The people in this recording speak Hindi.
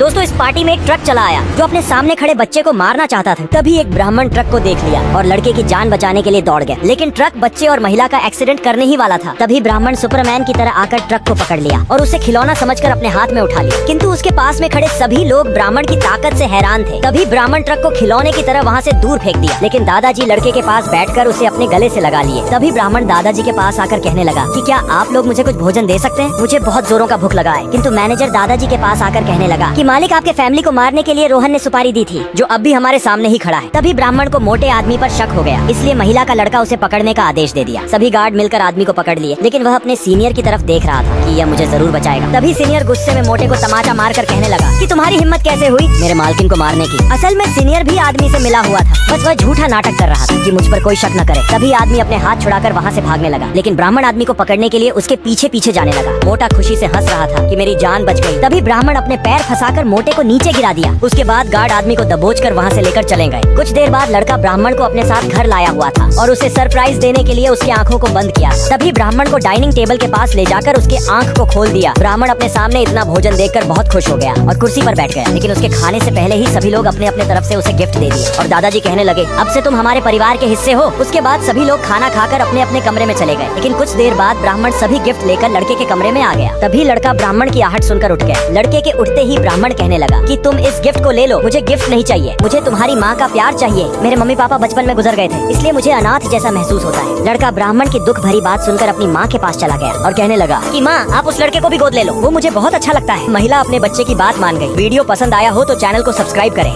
दोस्तों इस पार्टी में एक ट्रक चला आया जो अपने सामने खड़े बच्चे को मारना चाहता था। तभी एक ब्राह्मण ट्रक को देख लिया और लड़के की जान बचाने के लिए दौड़ गया, लेकिन ट्रक बच्चे और महिला का एक्सीडेंट करने ही वाला था। तभी ब्राह्मण सुपरमैन की तरह आकर ट्रक को पकड़ लिया और उसे खिलौना समझकर अपने हाथ में उठा लिया। किंतु उसके पास में खड़े सभी लोग ब्राह्मण की ताकत से हैरान थे। तभी ब्राह्मण ट्रक को खिलौने की तरह वहाँ से दूर फेंक दिया, लेकिन दादाजी लड़के के पास बैठकर उसे अपने गले से लगा लिए। तभी ब्राह्मण दादाजी के पास आकर कहने लगा कि क्या आप लोग मुझे कुछ भोजन दे सकते हैं? मुझे बहुत जोरों का भूख लगा है। किंतु मैनेजर दादाजी के पास आकर कहने लगा कि मालिक आपके फैमिली को मारने के लिए रोहन ने सुपारी दी थी, जो अब भी हमारे सामने ही खड़ा है। तभी ब्राह्मण को मोटे आदमी पर शक हो गया, इसलिए महिला का लड़का उसे पकड़ने का आदेश दे दिया। सभी गार्ड मिलकर आदमी को पकड़ लिए, लेकिन वह अपने सीनियर की तरफ देख रहा था कि यह मुझे जरूर बचाएगा। तभी सीनियर गुस्से में मोटे को तमाचा मारकर कहने लगा कि तुम्हारी हिम्मत कैसे हुई मेरे मालकिन को मारने की? असल में सीनियर भी आदमी से मिला हुआ था, बस वह झूठा नाटक कर रहा था कि मुझ पर कोई शक न करे। तभी आदमी अपने हाथ छुड़ाकर वहाँ से भागने लगा, लेकिन ब्राह्मण आदमी को पकड़ने के लिए उसके पीछे पीछे जाने लगा। मोटा खुशी से हंस रहा था कि मेरी जान बच गई। तभी ब्राह्मण अपने पैर फंसाकर मोटे को नीचे गिरा दिया। उसके बाद गार्ड आदमी को दबोचकर वहाँ से लेकर चले गए। कुछ देर बाद लड़का ब्राह्मण को अपने साथ घर लाया हुआ था और उसे सरप्राइज देने के लिए उसकी आंखों को बंद किया। तभी ब्राह्मण को डाइनिंग टेबल के पास ले जाकर उसके आंख को खोल दिया। ब्राह्मण अपने सामने इतना भोजन देखकर बहुत खुश हो गया और कुर्सी पर बैठ गया, लेकिन उसके खाने से पहले ही सभी लोग अपने अपने तरफ से उसे गिफ्ट दे दिए और दादाजी कहने लगे अब से तुम हमारे परिवार के हिस्से हो। उसके बाद सभी लोग खाना खाकर अपने अपने कमरे में चले गए, लेकिन कुछ देर बाद ब्राह्मण सभी गिफ्ट लेकर लड़के के कमरे में आ गया। तभी लड़का ब्राह्मण की आहट सुनकर उठ गया। लड़के के उठते ही ब्राह्मण कहने लगा कि तुम इस गिफ्ट को ले लो, मुझे गिफ्ट नहीं चाहिए, मुझे तुम्हारी माँ का प्यार चाहिए। मेरे मम्मी पापा बचपन में गुजर गए थे, इसलिए मुझे अनाथ जैसा महसूस होता है। लड़का ब्राह्मण की दुख भरी बात सुनकर अपनी माँ के पास चला गया और कहने लगा कि माँ आप उस लड़के को भी गोद ले लो, वो मुझे बहुत अच्छा लगता है। महिला अपने बच्चे की बात मान गई। वीडियो पसंद आया हो तो चैनल को सब्सक्राइब करें।